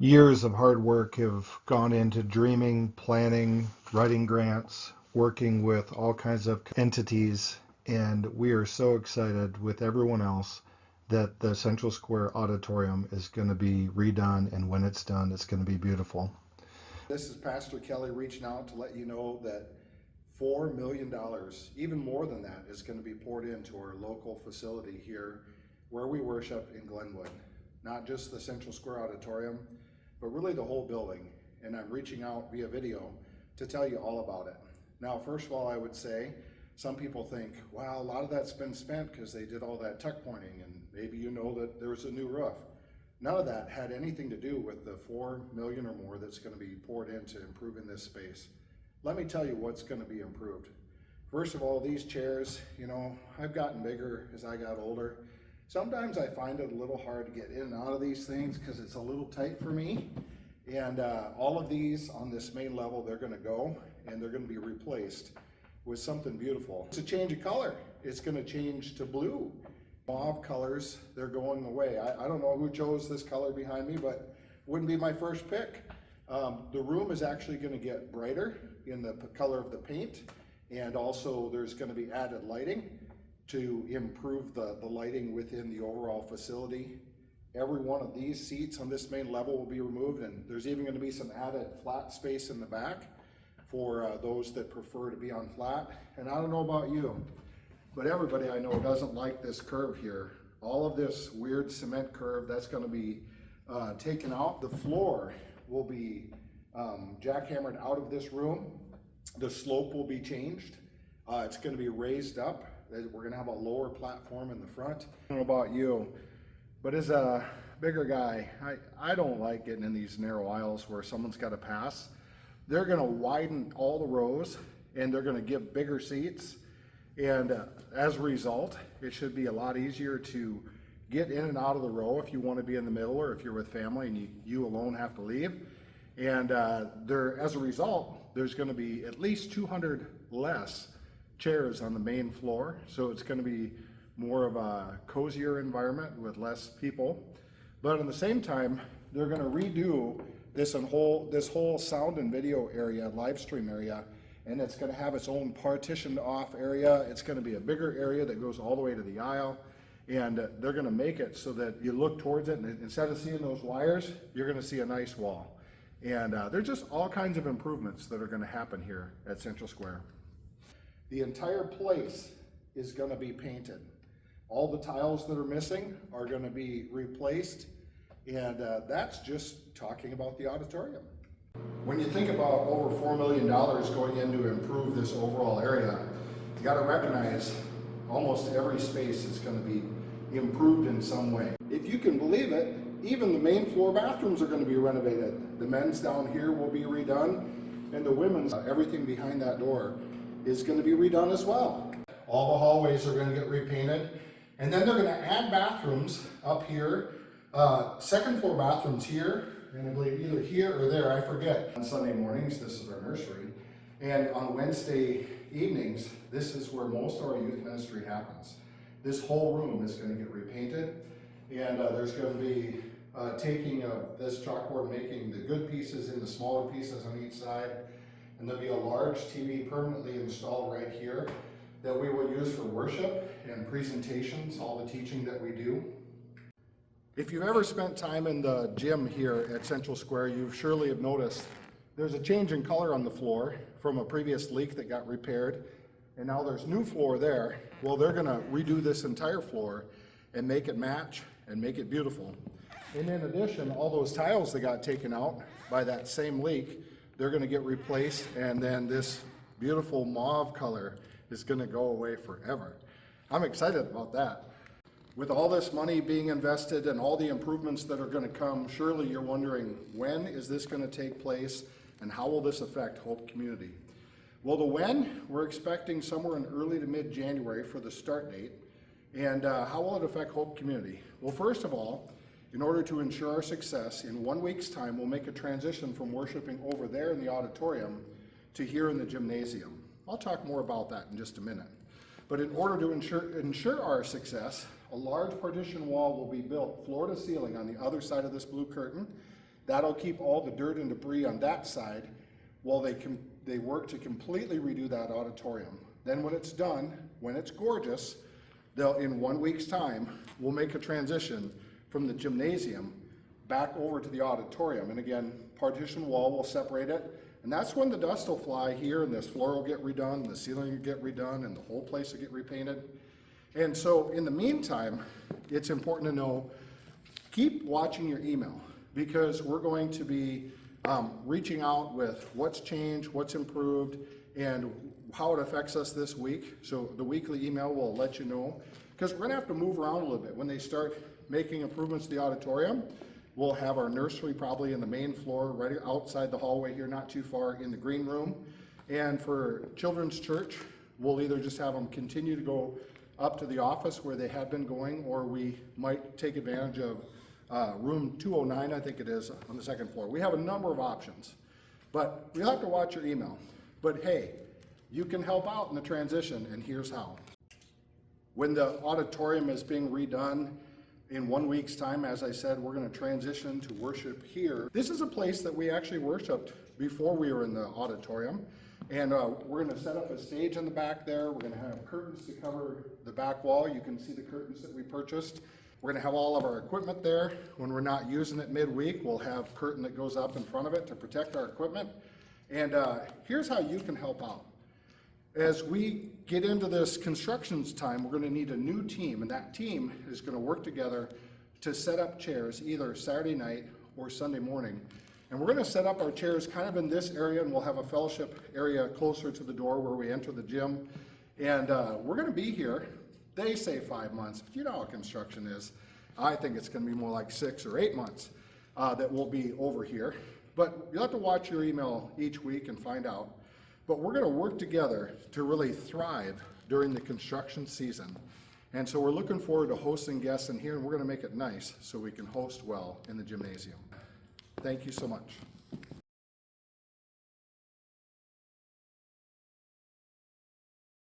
Years of hard work have gone into dreaming, planning, writing grants, working with all kinds of entities, and we are so excited with everyone else that the Central Square Auditorium is going to be redone, and when it's done, it's going to be beautiful. This is Pastor Kelly reaching out to let you know that $4 million, even more than that, is going to be poured into our local facility here where we worship in Glenwood. Not just the Central Square Auditorium, but really the whole building. And I'm reaching out via video to tell you all about it. Now, first of all, I would say some people think, wow, a lot of that's been spent because they did all that tuck pointing, and maybe you know that there was a new roof. None of that had anything to do with the $4 million or more that's going to be poured into improving this space. Let me tell you what's going to be improved. First of all, these chairs, I've gotten bigger as I got older. Sometimes I find it a little hard to get in and out of these things because it's a little tight for me. And all of these on this main level, they're going to go and they're going to be replaced with something beautiful. It's a change of color. It's going to change to blue. Mauve colors, they're going away. I don't know who chose this color behind me, but wouldn't be my first pick. The room is actually going to get brighter in the color of the paint, and also there's going to be added lighting to improve the lighting within the overall facility. Every one of these seats on this main level will be removed, and there's even going to be some added flat space in the back for those that prefer to be on flat. And I don't know about you, but everybody I know doesn't like this curve here. All of this weird cement curve, that's going to be taken out. The floor will be jackhammered out of this room. The slope will be changed. It's going to be raised up. We're going to have a lower platform in the front. I don't know about you, but as a bigger guy, I don't like getting in these narrow aisles where someone's got to pass. They're going to widen all the rows, and they're going to give bigger seats. And as a result, it should be a lot easier to get in and out of the row if you want to be in the middle, or if you're with family and you alone have to leave. And as a result, there's going to be at least 200 less chairs on the main floor. So it's going to be more of a cozier environment with less people. But at the same time, they're going to redo this whole sound and video area, live stream area, and it's going to have its own partitioned off area. It's going to be a bigger area that goes all the way to the aisle, and they're going to make it so that you look towards it, and instead of seeing those wires, you're going to see a nice wall. And there's just all kinds of improvements that are going to happen here at Central Square. The entire place is going to be painted. All the tiles that are missing are going to be replaced, and that's just talking about the auditorium. When you think about over $4 million going in to improve this overall area, you got to recognize almost every space is going to be improved in some way. If you can believe it, even the main floor bathrooms are going to be renovated. The men's down here will be redone, and the women's, everything behind that door is going to be redone as well. All the hallways are going to get repainted, and then they're going to add bathrooms up here, second floor bathrooms here, and I believe either here or there, I forget. On Sunday mornings, this is our nursery, and on Wednesday evenings, this is where most of our youth ministry happens. This whole room is going to get repainted, and there's going to be taking this chalkboard, making the good pieces into smaller pieces on each side, and there'll be a large TV permanently installed right here that we will use for worship and presentations, all the teaching that we do. If you've ever spent time in the gym here at Central Square, you surely have noticed there's a change in color on the floor from a previous leak that got repaired, and now there's new floor there. Well, they're going to redo this entire floor and make it match and make it beautiful. And in addition, all those tiles that got taken out by that same leak, they're going to get replaced, and then this beautiful mauve color is going to go away forever. I'm excited about that. With all this money being invested and all the improvements that are going to come, surely you're wondering, when is this going to take place and how will this affect Hope Community? Well, the when, we're expecting somewhere in early to mid-January for the start date. And how will it affect Hope Community? Well, first of all, in order to ensure our success, in 1 week's time, we'll make a transition from worshiping over there in the auditorium to here in the gymnasium. I'll talk more about that in just a minute. But in order to ensure our success, a large partition wall will be built floor to ceiling on the other side of this blue curtain, That'll keep all the dirt and debris on that side while they work to completely redo that auditorium. Then when it's done, when it's gorgeous, they'll, in 1 week's time, we'll make a transition from the gymnasium back over to the auditorium. And again, partition wall will separate it. And that's when the dust will fly here, and this floor will get redone, and the ceiling will get redone, and the whole place will get repainted. And so in the meantime, it's important to know, keep watching your email, because we're going to be reaching out with what's changed, what's improved, and how it affects us this week. So the weekly email will let you know, because we're gonna have to move around a little bit. When they start making improvements to the auditorium, we'll have our nursery probably in the main floor, right outside the hallway here, not too far, in the green room. And for children's church, we'll either just have them continue to go up to the office where they had been going, or we might take advantage of room 209, I think it is, on the second floor. We have a number of options, but you'll have to watch your email. But hey, you can help out in the transition, and here's how. When the auditorium is being redone in 1 week's time, as I said, we're going to transition to worship here. This is a place that we actually worshiped before we were in the auditorium. And we're going to set up a stage in the back there. We're going to have curtains to cover the back wall. You can see the curtains that we purchased. We're going to have all of our equipment there. When we're not using it midweek, we'll have curtain that goes up in front of it to protect our equipment. And here's how you can help out. As we get into this construction time, we're going to need a new team, and that team is going to work together to set up chairs either Saturday night or Sunday morning. And we're going to set up our chairs kind of in this area, and we'll have a fellowship area closer to the door where we enter the gym. And we're going to be here. They say 5 months, but you know how construction is. I think it's going to be more like 6 or 8 months that we'll be over here. But you'll have to watch your email each week and find out. But we're going to work together to really thrive during the construction season. And so we're looking forward to hosting guests in here, and we're going to make it nice so we can host well in the gymnasium. Thank you so much.